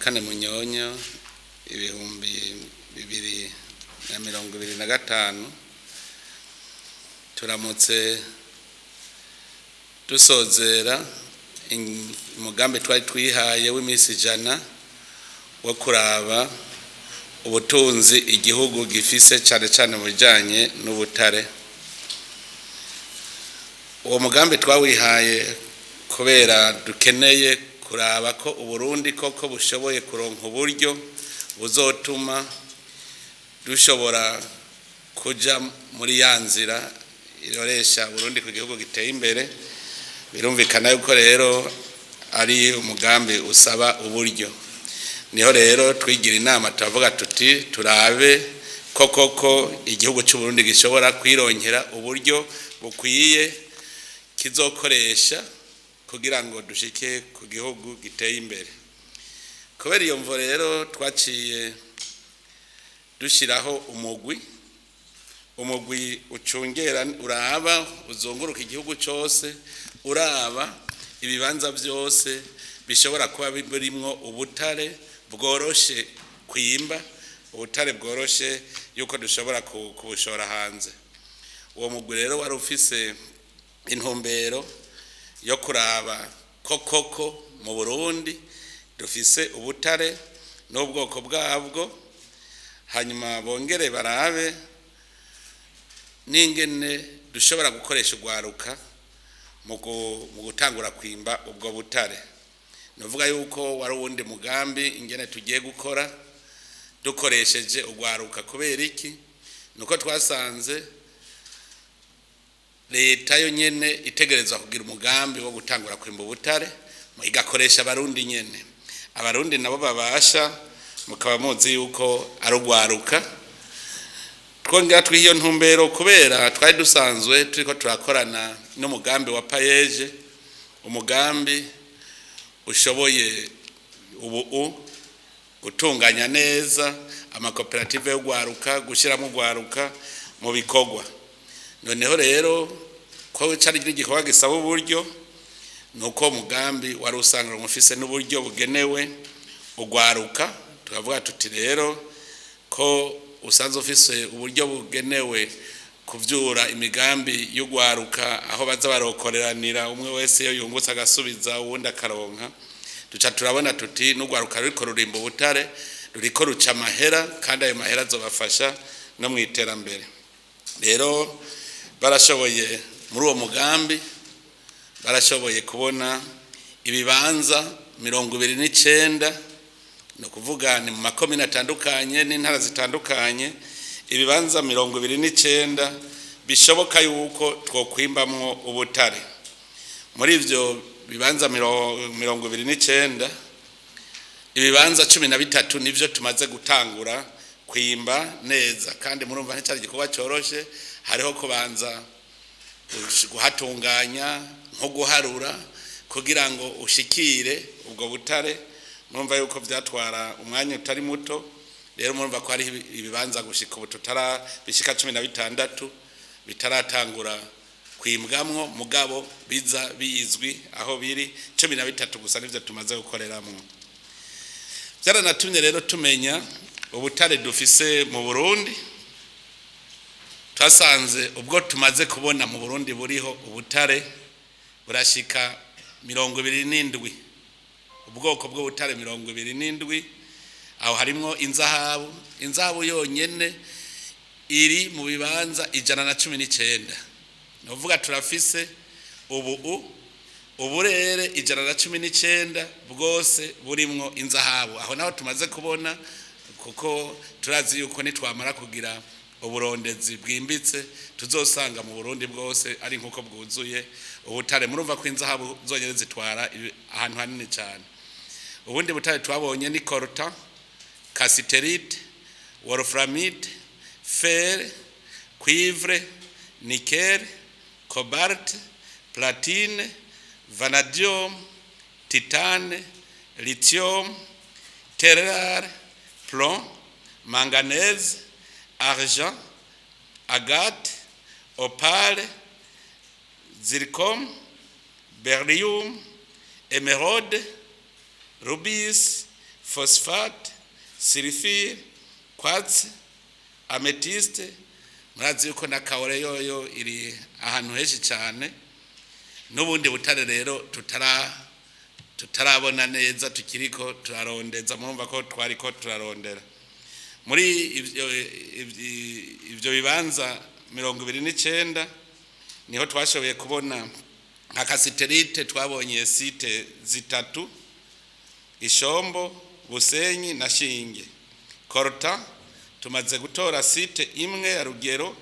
kane Munyonyo ibihumbi 2025 turamutse dusozera umugambi twari twihaye w'imisi ijana wo kuraba ubutunzi igihugu gifise cyane mu bijanye n'ubutare. Uwo mugambi twawihaye kubera dukeneye kuraba ko Uburundi koko bushoboye kuronka uburyo buzotuma dushobora kuja muri yanzira iroresha Burundi ku gihugu giteye imbere. Birumvikana yuko rero ari umugambi usaba uburyo. Niho rero twigira inama tuvuga tuti turabe koko igihugu cy'u Burundi gishobora kwironkera uburyo bukwiye kizokoresha kugira ngo dushike ku gihugu giteye imbere. Kubera iyo mvo rero twaciye dushiraho umugwi ucungera uraba uzunguruka igihugu cyose, uraba ibibanza byose bishobora kuba birimwo ubutare bworoshe kwimba, ubutare bworoshe yuko dushobora kubushora hanze. Uwo mugwi rero wari ufise intumbero yo kuraba koko mu Burundi dufise ubutare n'ubwoko bwabwo, hanyuma bongere barabe n'ingene dushobora gukoresha ugwaruka mu gutangura kwimba ubwo butare. Novuga yuko wari uwundi mugambi ingene tugiye gukora dukoresheje ugwaruka. Kubera iki? Nuko twasanze leta yo nyene itegerezwa kugira umugambi wo gutangura kwimba ubutare igakoresha abarundi nyene. Abarundi nabo babasha, mukaba muzi yuko ari ugwaruka. Twongera twihiyo ntumbero kubera twari dusanzwe turiko turakorana n'umugambi wa ahejeje, umugambi ushoboye gutunganya neza amakoperative yo gwaruka, gushiramo gwaruka mu bikorwa. Noneho rero ko cari igikorwa gisaba uburyo, nuko umugambi wari usanganywe umufise n'uburyo bugenewe ugwaruka. Tukavuga tuti rero ko usanzwe ufise uburyo bugenewe kuvyura imigambi y'ugwaruka, aho baza barokoreranira umwe wese yo yungutse agasubiza uwundi akaronka, duca turabona tuti n'ugwaruka ruriko rurimba ubutare ruriko ruca amahera, kandi ayo mahera azobafasha no mu iterambere. Rero barashoboye muri uwo mugambi, barashoboye kubona ibibanza 29, no kuvuga ni mu makomine atandukanye n'intara zitandukanye, ibibanza 29 bishoboka yuko twokwimbamwo ubutare. Muri ivyo bibanza 29, ibibanza 13 nivyo tumaze gutangura kwimba neza, kandi murumva nticari gikorwa cyoroshe. Hariho kubanza guhatunganya nko guharura kugira ngo ushikire ubwo butare. Murumva yuko vyatwara umwanya utari muto. Rero murumva ko hari ibibanza gushika ubu bishika 16 bitaratangura kwimbwamwo, mugabo biza bizwi aho biri 13 gusa nivyo tumaze gukoreramo. Byaranatumye rero tumenya ubutare dufise mu Burundi. Twasanze ubwo tumaze kubona mu Burundi buriho ubutare burashika 27, ubwoko bwo butare 27. Aho harimo inzahabu yonyene iri mu bibanza 119. Novuga turafise uburere 119 bwose burimwo inzahabu. Aho naho tumaze kubona, kuko turazi yuko nitwamara kugira uburondezi bwimbitse tuzosanga mu Burundi bwose ari nkuko bwuzuye ubutare. Murumva ko inzahabu zonyene zitwara ahantu hanini cyane. Ubundi butare twabonye ni coltan, cassiterite, wolframite, fer, cuivre, nickel, cobalt, platine, vanadium, titane, lithium, terre, plomb, manganèse, argent, agate, opale, zircon, beryllium, émeraude, rubis, phosphate, sulfure, quartz, amethyste. Murazi yuko na kaore yoyo iri ahantu henshi cyane, n'ubundi butare rero tutarabona neza tukiriko turarondeza, murumva ko twariko turarondera muri ivyo bibanza 29 niho twashoboye kubona nka kasiterite. Twabonye site zitatu: Ishombo, Busenyi na Shinge. Korta tumaze gutora site imwe ya Rugero.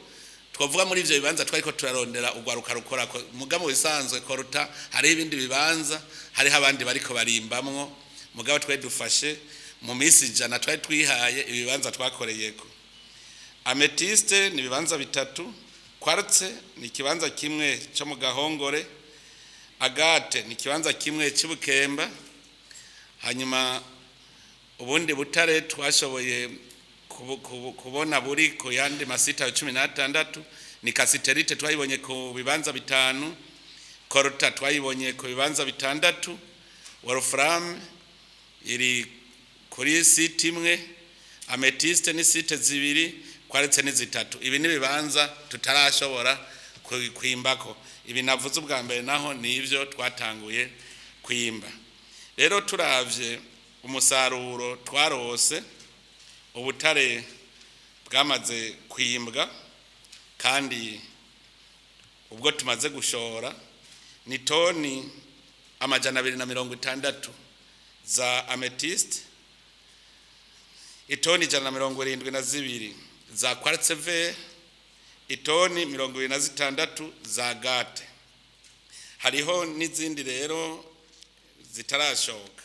Twavuga muri ivyo bibanza twariko turarondera ugwaruka rukora mugabo bisanzwe. Korta hari ibindi bibanza, hari abandi bariko barimbamwo, mugabo twe dufashe mu minsi jana twari twihaye ibibanza twakoreyeko. Amethyste ni bibanza bitatu, quartz ni kibanza kimwe cyo mu Gahongore, agate ni kibanza kimwe cy'Ibukemba. Hanyuma ubundi butare twashoboye kubona buri ku yandi masita 16 ni kasiterite twayibonye ku bibanza bitanu, korota twayibonye ku bibanza bitandatu, wolfram iri kuri site imwe, amethyste ni site zibiri, quartz ni zitatu. Ibi ni bibanza tutarashobora kwimbako. Ibi navuze ubwa mbere naho ni ivyo twatanguye kwimba. Rero turavye umusaruro twarose, ubutare bwamaze kwimbwa kandi ubwo tumaze gushora ni toni 260 za amethyste, itoni 172 za quartz vert, itoni 26 za gate. Hariho n'izindi rero zitarashoka.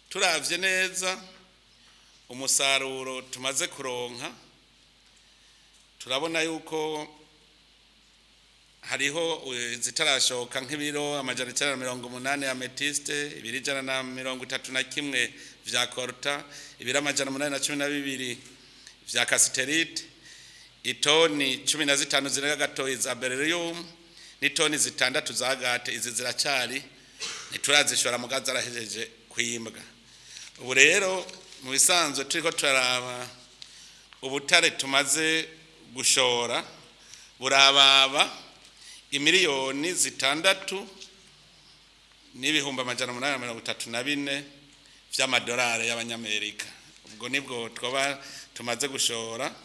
Turavye neza umusaruro tumaze kuronka, turabona yuko hariho zitarashoka nk'ibiro 180 amethyste, ibiri 131 vya korta, ibiri 812 vya kasiterite, itoni 15 zirega gatoyi za beryllium, n'itoni 6 za gate. Izi ziracari ntiturazishora mugaza arahejeje kwimbwa. Ubu rero mu bisanzwe turiko turaraba ubutare tumaze gushora burababa imiliyoni 6 n'ibihumbi 834 vy'amadolari y'abanyamerika. Ubwo nibwo twoba tumaze gushora.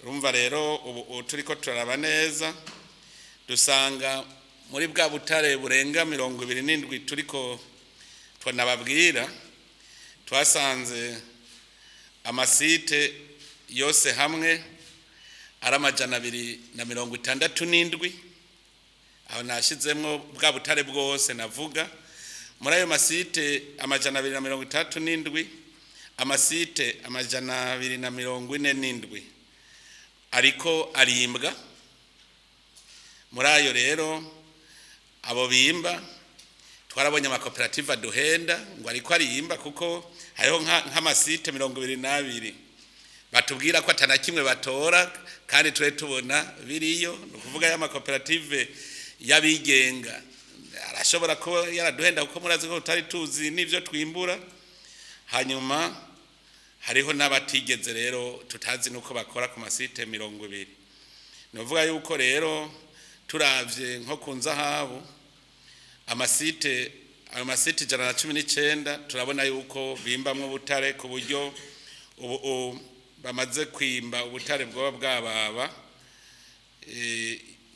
Urumva rero ubu turiko turaraba neza dusanga muri bwa butare burenga 27 turiko twanababwira, twasanze amasite yose hamwe ari 267. Aho nashizemwo bwa butare bwose navuga. Muri ayo masite 237, amasite 247 ariko arimbwa. Muri ayo rero abo bimba twarabonye amakoperative aduhenda ngo ariko arimba, kuko hariho nk'amasite 22 batubwira ko atana kimwe batora, kandi twe tubona biriyo. No kuvuga ya makoperative yabigenga arashobora ko yaraduhenda, kuko murazi ko tutari tuzi n'ivyo twimbura. Hanyuma hariho n'abatigeze rero tutazi nuko bakora ku masite 20. Novuga yuko rero turavye nko kunzahabu amasite 119 turabona yuko bimbamwe ubutare ku buryo ubu bamaze kwimba ubutare bwoba bwababa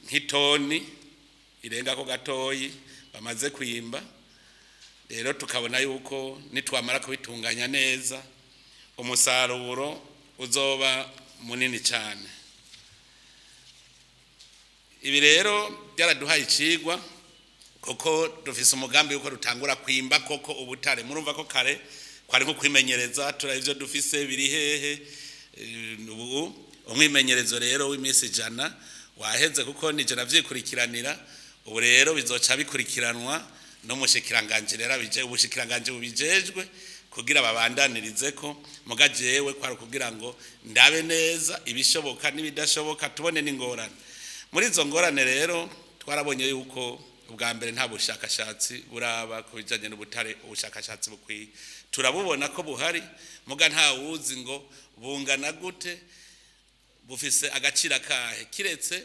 nk'itoni irenga ko gatoyi bamaze kwimba. Rero tukabona yuko nitwamara kubitunganya neza umusaruro uzoba munini cyane. Ibi rero byaraduhaye icigwa, kuko dufise umugambi yuko rutangura kwimba koko ubutare. Murumva ko kare kwari nko kwimenyereza, turavyo dufise biri hehe. Ubu umwimenyerezo rero w'imisi jana waheze, kuko nije navyikurikiranira. Ubu rero bizoca bikurikiranwa no mushikiranganje rero ubushikiranganje bubijejwe kugira babandanirize mugajewe kwari kugira ngo ndabe neza ibishoboka n'ibidashoboka, tubone n'ingorane. Muri izo ngorane rero twarabonye yuko ubwa mbere nta bushakashatsi buraba kubijanye n'ubutare ubushakashatsi bukwiye turabubona ko buhari muga nta wuzi ngo bungana gute bufise agaciro kahe kiretse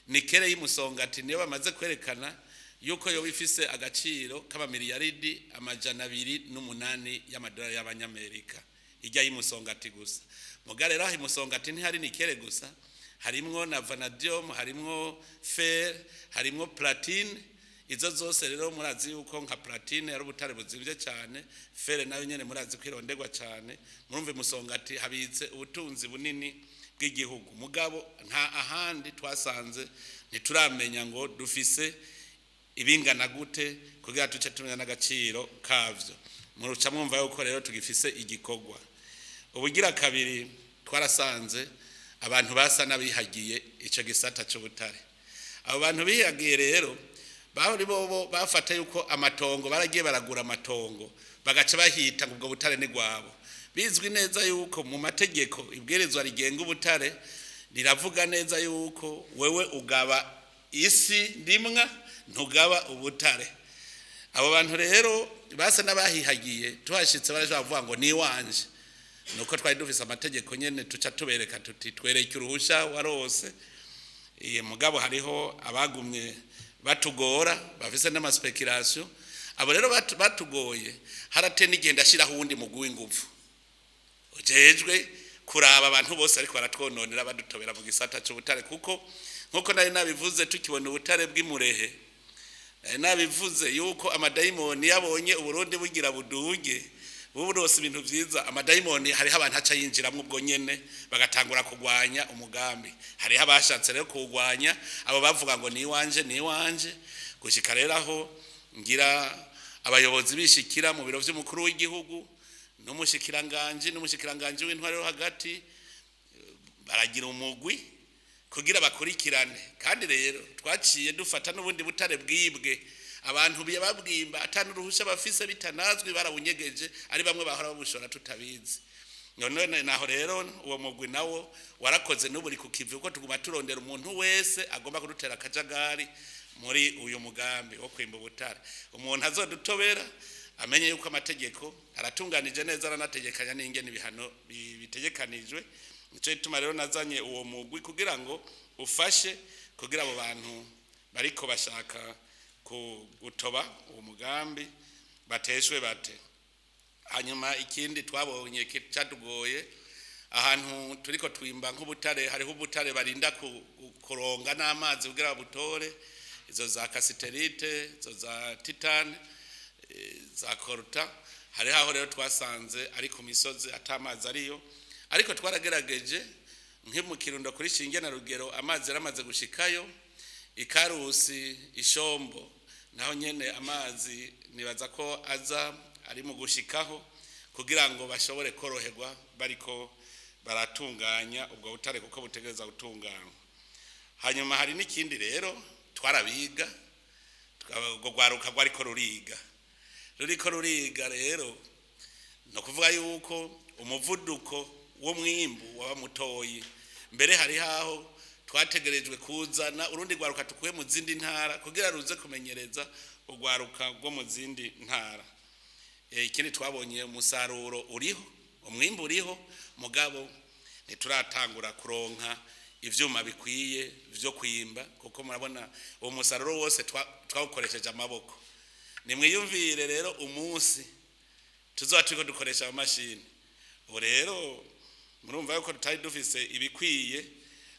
nikere y'umusongati niyo bamaze kwerekana yuko yo bifise agaciro k'ama miliyaridi amajana 208 y'amadolari y'abanyamerika ijya y'umusongati gusa muga rero aho umusongati ntihari nikere gusa harimwo na vanadium harimwo fer harimwo platine izo zose rero murazi yuko nka platine ari ubutare buzivye cyane fer nayo nyene murazi kwironderwa cyane murumve umusongati habitse ubutunzi bunini bw'igihugu mugabo nta ahandi twasanze ntituramenya ngo dufise ibingana gute kugira tuce tumenya n'agaciro kavyo muruca mwumva yuko rero tugifise igikogwa ubugira kabiri twarasanze abantu basa nabihagiye ico gisata cy'ubutare abo bantu bihagiye rero bahori bobo bafata yuko amatongo baragiye baragura amatongo bagaca bahita ngo ubwo butare ni gwabo bizwi neza yuko mu mategeko ibwirizwa rigenga ubutare riravuga neza yuko wewe ugaba isi ndimwa ntugaba ubutare abo bantu rero basa nabahihagiye tuhashitse baraje bavuga ngo ni wanje nuko twari dufise amategeko nyene tuca tubereka tuti twereke uruhusha warose mugabo hariho abagumye batugora bafise n'ama speculation abo rero batugoye harate nigenda shiraho uwundi mugwi w'inguvu ujejwe kuraba abantu bose ariko baratwononera badutobera mu gisata cy'ubutare kuko nkuko nari nabivuze tukibona ubutare bw'imurehe nabivuze yuko amadayimoni yabonye Burundi bugira buduge buburose ibintu vyiza amadayimoni hariho abantu aca yinjiramwe ubwo nyene bagatangura kugwanya umugambi hariho abashatse rero kugwanya abo bavuga ngo ni wanje gushika rero aho ngira abayobozi bishikira mu biro vy'umukuru w'igihugu n'umushikiranganje w'intware yo hagati baragira umugwi kugira bakurikirane kandi rero twaciye dufata n'ubundi butare bwibwe abantu babwimba atanuruhusha bafise bitanazwe barabunyegeje ari bamwe bahora babushora tutabizi none naho rero uwo mugwi nawo warakoze n'uburi kukivi uko tuguma turondera umuntu wese agomba kudutera akajagari muri uyu mugambi wo kwimba ubutare umuntu azodutobera amenye yuko amategeko aratunganije neza aranategekanya n'ingene ibihano bitegekanijwe nico ituma rero nazanye uwo mugwi kugira ngo ufashe kugira abo bantu bariko bashaka gutoba uwo mugambi bateshwe bate hanyuma ikindi twabonye cyatugoye ahantu turiko twimba nk'ubutare hariho ubutare barinda kuronga n'amazi kugira butore izo za kasiterite izo za titane za korta hariho aho rero twasanze ari ku misozi atamazi ariyo ariko twaragerageje nk'imu Kirundo kuri Shinge na Rugero amazi yaramaze gushikayo ikarusi ishombo naho nyene amazi nibaza ko aza ari mu gushikaho kugira ngo bashobore koroherwa bariko baratunganya ubwo butare kuko butegereza gutunganywa hanyuma hari n'ikindi rero twarabiga twagwaruka gwariko ruriko ruriga rero no kuvuga yuko umuvuduko wo mwimbu waba mutoyi mbere hari haho twategerejwe kuzana urundi gwaruka tukuye mu zindi ntara kugira ruze kumenyereza ugwaruka rwo mu zindi ntara ikindi twabonye umusaruro uriho umwimbu uriho mugabo ntituratangura kuronka ivyuma bikwiye byo kwimba kuko murabona uwo musaruro wose twawukoresheje amaboko nimwiyumvire rero umunsi tuzoba turiko dukoresha amamashini ubu rero murumva yuko tutari dufise ibikwiye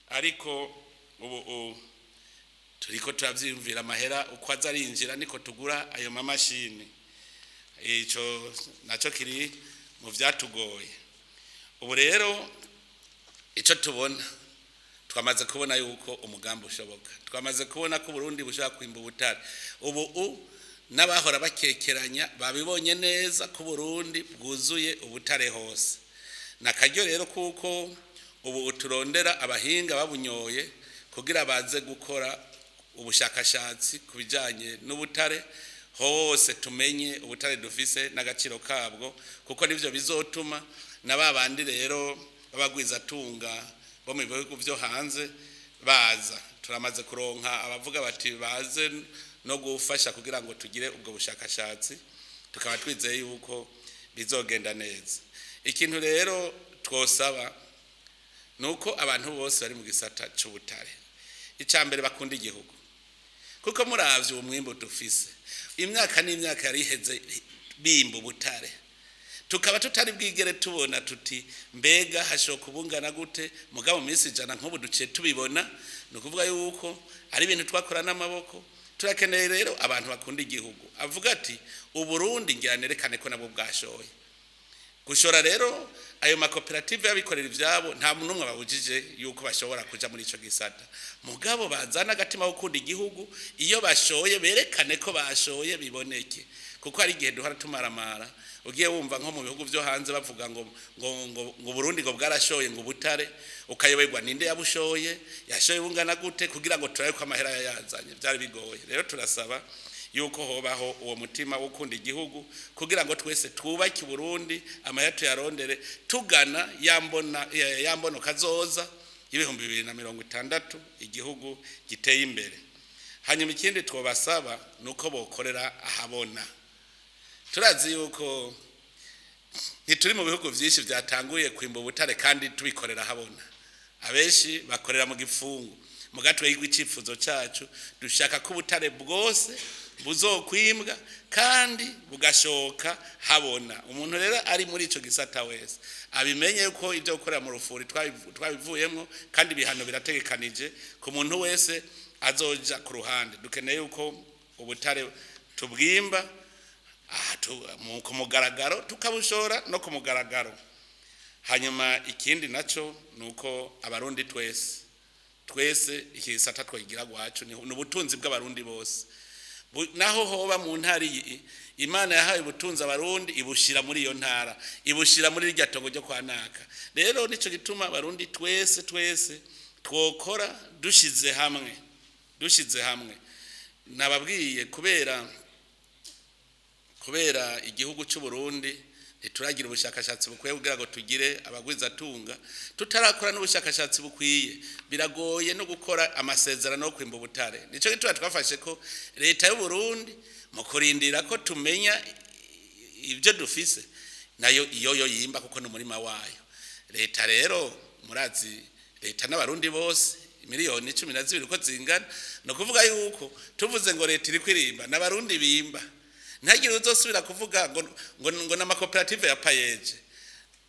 ariko ubu turiko turavyiyumvira amahera uko azarinjira niko tugura ayo mamashini ico naco kiri mu vyatugoye ubu rero ico tubona twamaze kubona yuko umugambi ushoboka twamaze kubona ko Burundi bushaka kwimba ubutare ubu n'abahora bakekeranya babibonye neza ko Burundi bwuzuye ubutare hose nakaryo rero kuko ubu turondera abahinga babunyoye kugira baze gukora ubushakashatsi kubijanye n'ubutare hose tumenye ubutare dufise n'agaciro kabwo kuko nivyo bizotuma nababandi rero babagwiza tunga bo mu bihugu byo hanze baza turamaze kuronka abavuga bati baze no gufasha kugira ngo tugire ubwo bushakashatsi tukaba twizeye yuko bizogenda neza. Ikintu rero twosaba nuko abantu bose bari mu gisata cy'ubutare icambere bakunda igihugu, kuko muravye umwimbo dufise imyaka n'imyaka yari iheze bimba ubutare, tukaba tutari bwigere tubona tuti mbega hashoka kubungana gute. Mugabo mu minsi ijana nk'ubu duciye tubibona, no kuvuga yuko ari ibintu twakora n'amaboko. Turakeneye rero abantu bakunda igihugu, avuga ati uburundi ngiyanerekane ko nabo bwashoye gushora. Rero ayo makoperative yabikorera ivyabo nta muntu umwe babujije yuko bashobora kuja muri ico gisata, mugabo bazana agatima gukunda igihugu. Iyo bashoye berekane ko bashoye biboneke, kuko ari igihe duhora tumaramara. Ugiye wumva nko mu bihugu byo hanze bavuga ngo Burundi ngo bwarashoye ngo ubutare, ukayoberwa ninde yabushoye, yashoye bungana gute, kugira ngo turabe ko amahera yazanye. Byari bigoye. Rero turasaba yuko hobaho uwo mutima wo gukunda igihugu, kugira ngo twese twubake Burundi, amahera tuyarondere tugana yambono kazoza y'ibihumbi 2060 igihugu giteye imbere. Hanyuma ikindi twobasaba nuko bokorera ahabona. Turazi yuko ntituri mu bihugu byinshi byatanguye kwimba ubutare kandi tubikorera habona. Abenshi bakorera mu gifungu. Mu gatwe y'igicifuzo cyacu dushaka ko ubutare bwose buzokwimbwa kandi bugashoka habona. Umuntu rero ari muri ico gisata wese abimenye yuko ibyo gukorera mu rufuri twabivuyemo, kandi bihano birategekanije ku muntu wese azoja ku ruhande. Dukeneye yuko ubutare tubwimba ku mugaragaro, tukabushora no ku mugaragaro. Hanyuma ikindi naco nuko abarundi twese igisata twagira gwacu ni ubutunzi bw'abarundi bose. Naho hoba mu ntari Imana yahaye ubutunzi abarundi, ibushira muri iyo ntara, ibushira muri rya tongo ryo kwanaka. Rero nico gituma abarundi twese twokora dushize hamwe. Nababwiye kubera igihugu cy'u Burundi turagira ubushakashatsi bukwiye kugira ngo tugire abagwiza tunga. Tutarakora n'ubushakashatsi bukwiye biragoye no gukora amasezerano yo kwimba ubutare. Nico gituma twafashe ko leta y'u Burundi mu kurindira ko tumenya ibyo dufise nayo iyo yimba, kuko no murima wayo. Leta rero murazi leta n'abarundi bose miliyoni 12 ko zingana, no kuvuga yuko tuvuze ngo leta iri kwirimba n'abarundi bimba. Ntagire uzosubira kuvuga ngo n'amakoperative ya payeje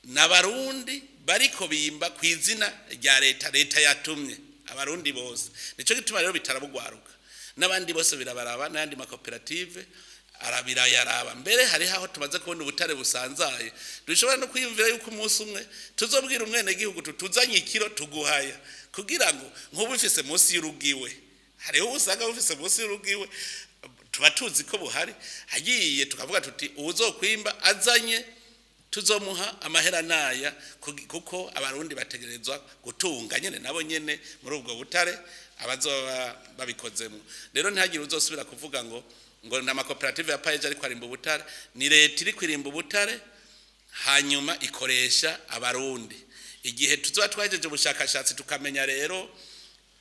n'abarundi bariko bimba kwizina rya leta yatumye abarundi bose. Nico gituma rero bitarabugwaruka n'abandi bose birabaraba, n'andi makoperative yaraba. Mbere hari haho tumaze kubona ubutare busanzaye, dushobora no kwiyumvira yuko umunsi umwe tuzobwira umwene gihugu tutuzanye ikiro tuguhaya, kugira ngo nk'ubufise munsi y'urugiwe. Hariho usanga bufise munsi y'urugiwe tuba tuzi ko buhari, hagiye tukavuga tuti uzokwimba azanye tuzomuha amahera naya, kuko abarundi bategerezwa gutunga nyene nabo nyene muri ubwo butare abazoba babikozemo. Rero ntihagire uzosubira kuvuga ngo n'amakoperative ya payeje ariko arimba ubutare. Ni leta iri kwirimba ubutare hanyuma ikoresha abarundi. Igihe tuzoba twajeje ubushakashatsi tukamenya rero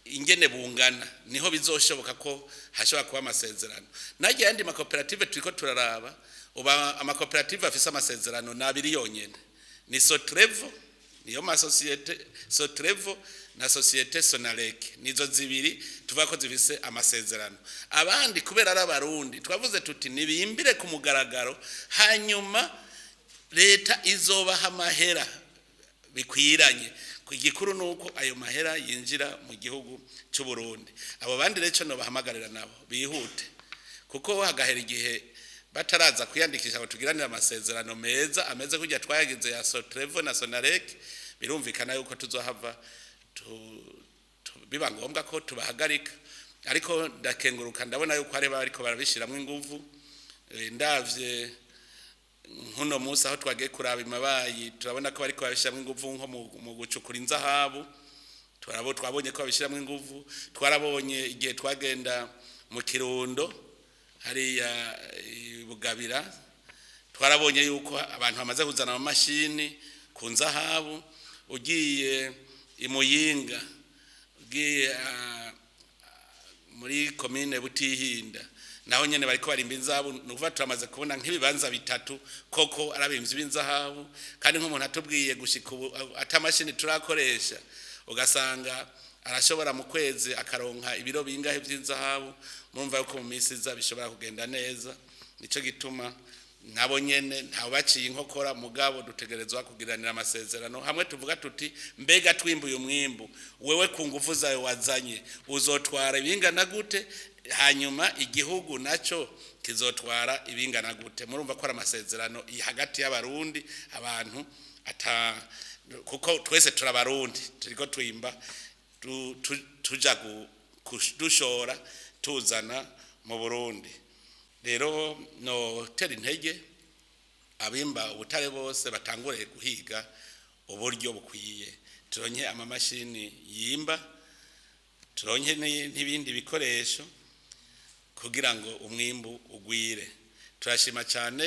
ingene bungana, niho bizoshoboka ko hashobora kuba amasezerano. Nagiye andi makoperative turiko turaraba, uba amakoperative afise amasezerano nabiri yonyene, ni Sotrevo niyo masosiyete Sotrevo na societe Sonarek, nizo zibiri tuvuga ko zifise amasezerano. Abandi kubera ari abarundi twavuze tuti nibimbire ku mugaragaro, hanyuma leta izobaha amahera bikwiranye. Igikuru nuko ayo mahera yinjira mu gihugu cy'u Burundi. Abo bandi rero no bahamagarira nabo bihute, kuko hagahera igihe bataraza kwiyandikisha ngo tugiranire amasezerano meza ameze kujya twayagize ya Sotrevo na Sonarek. Birumvikana yuko tuzohava biba ngombwa ko tubahagarika, ariko ndakenguruka ndabona yuko ari bariko barabishiramwe inguvu. Ndavye nkuno musa aho twagiye kuraba imabayi turabona ko bariko babishiramwe inguvu nko mu gucukura inzahabu. Twabonye ko babishiramwe inguvu. Twarabonye igihe twagenda mu Kirundo hariya Bugabira, twarabonye yuko abantu bamaze kuzana amamashini ku nzahabu. Ugiye imuyinga, ugiye muri commune Butihinda, naho nyene bariko barimba inzahabu nukuva turamaze kubona nk'ibibanza bitatu koko arabimvye b'inzahabu kandi nk'umuntu atubwiye gushika ubu atamashini turakoresha ugasanga arashobora mu kwezi akaronka ibiro bingahe by'inzahabu murumva yuko mu minsi iza bishobora kugenda neza nico gituma nabo nyene ntawe baciye inkokora mugabo dutegerezwa kugiranira amasezerano hamwe tuvuga tuti mbega twimbuye umwimbu wewe ku nguvu zawe wazanye uzotwara ibingana gute hanyuma igihugu naco kizotwara ibingana gute murumva ko ari amasezerano hagati y'abarundi abantu kuko twese turabarundi turiko twimba tuja dushora tuzana mu Burundi rero no tera intege abimba ubutare bose batangure guhiga uburyo bukwiye turonke amamashini yimba turonke n'ibindi bikoresho kugira ngo umwimbu ugwire turashima cyane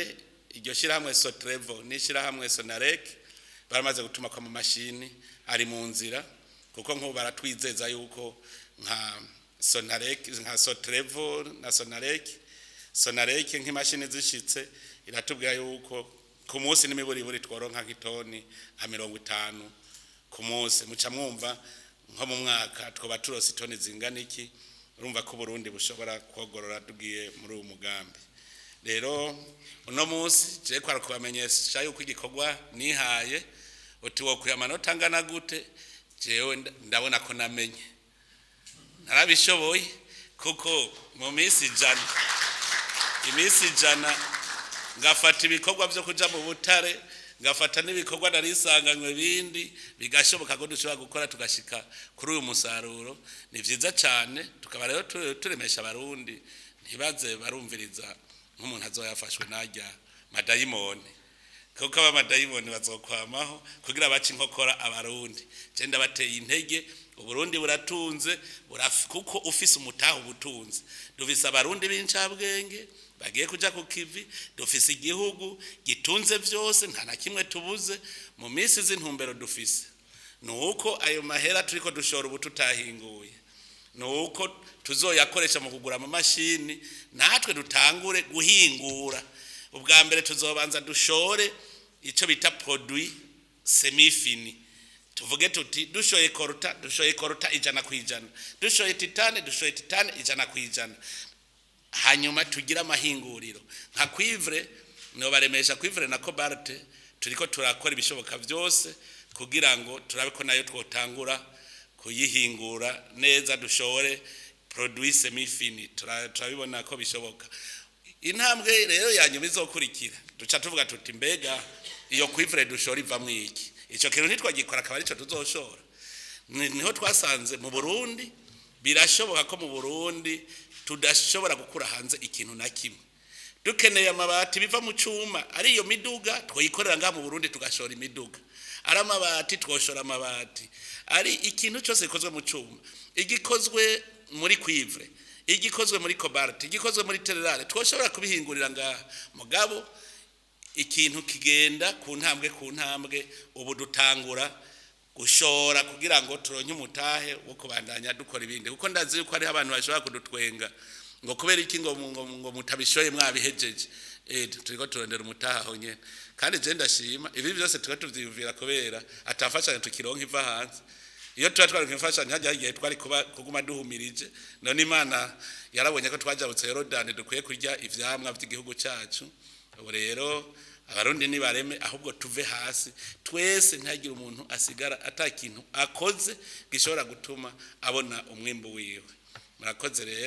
iryo shirahamwe Sotrevo n'ishirahamwe Sonarek baramaze gutuma kwa amamashini ari mu nzira kuko nko baratwizeza yuko nka Sonarek nka Sotrevo na Sonarek nk'imashini zishitse iratubwira yuko ku munsi n'imiburi tworonka nk'itoni nka 50 ku munsi muca mwumva nko mu mwaka twoba turose itoni zingana iki urumva ko Burundi bushobora kogorora tugiye muri uwo mugambi rero uno munsi je kwara kubamenyesha yuko igikorwa nihaye uti wo kuyamanota ngana gute jewe ndabona ko namenye narabishoboye kuko mu minsi jana ngafata ibikorwa byo kuja mu butare ngafata n'ibikorwa narisanganywe bindi bigashoboka ko dushobora gukora tugashika kuri uyu musaruro ni vyiza cyane tukaba rero turemesha abarundi ntibaze barumviriza nk'umuntu azoyafashwe najya madayimoni kuko abamadayimoni bazokwamaho kugira bace inkokora abarundi cenda bateye intege Uburundi buratunze kuko ufise umutaho ubutunze dufise abarundi b'incabwenge bagiye kuja ku kivi dufise igihugu gitunze vyose nta na kimwe tubuze mu minsi z'intumbero dufise nuko ayo mahera turiko dushora ubu tutahinguye nuko tuzoyakoresha mu kugura mu mashini natwe dutangure guhingura ubwa mbere tuzobanza dushore ico bita produit semi fini tuvuge tuti dushoye korota ijana kwijana dushoye titane ijana kwijana hanyuma tugira amahinguriro nka cuivre no baremesha cuivre na cobalt turiko turakora ibishoboka byose kugira ngo turabe ko nayo twotangura kuyihingura neza dushore produit semi fini turabibona ko bishoboka intambwe rero yanyuma izokurikira duca tuvuga tuti mbega iyo cuivre dushora iva mwiki ico kintu ntitwagikora akaba arico tuzoshora niho twasanze mu Burundi birashoboka ko mu Burundi tudashobora gukura hanze ikintu na kimwe dukeneye amabati biva mu cuma ari iyo miduga twoyikorera nga mu Burundi tugashora imiduga ari amabati twoshora amabati ari ikintu cyose gikozwe mu cuma igikozwe muri cuivre igikozwe muri cobalt igikozwe muri tererale twoshobora kubihingurira nga mugabo ikintu kigenda ku ntambwe ubu dutangura gushora kugira ngo turonke umutahe wo kubandanya dukora ibindi kuko ndazi yuko ari abantu bashobora kudutwenga ngo kubera iki ngo mutabishoye mwabihejeje turiko turondera umutahe aho nyene kandi je ndashima ibi byose tuba tuvyivira kubera atafashanya tukironka iva hanze iyo tuba twaronka imfashanyo hajya igihe twari kuguma duhumirije none Imana yarabonye ko twajabutse Yorodani dukwiye kurya ivyamwa by'igihugu cyacu ubu rero abarundi ni bareme ahubwo tuve hasi twese ntagira umuntu asigara atakintu akoze gishobora gutuma abona umwimbo wiwe murakoze rero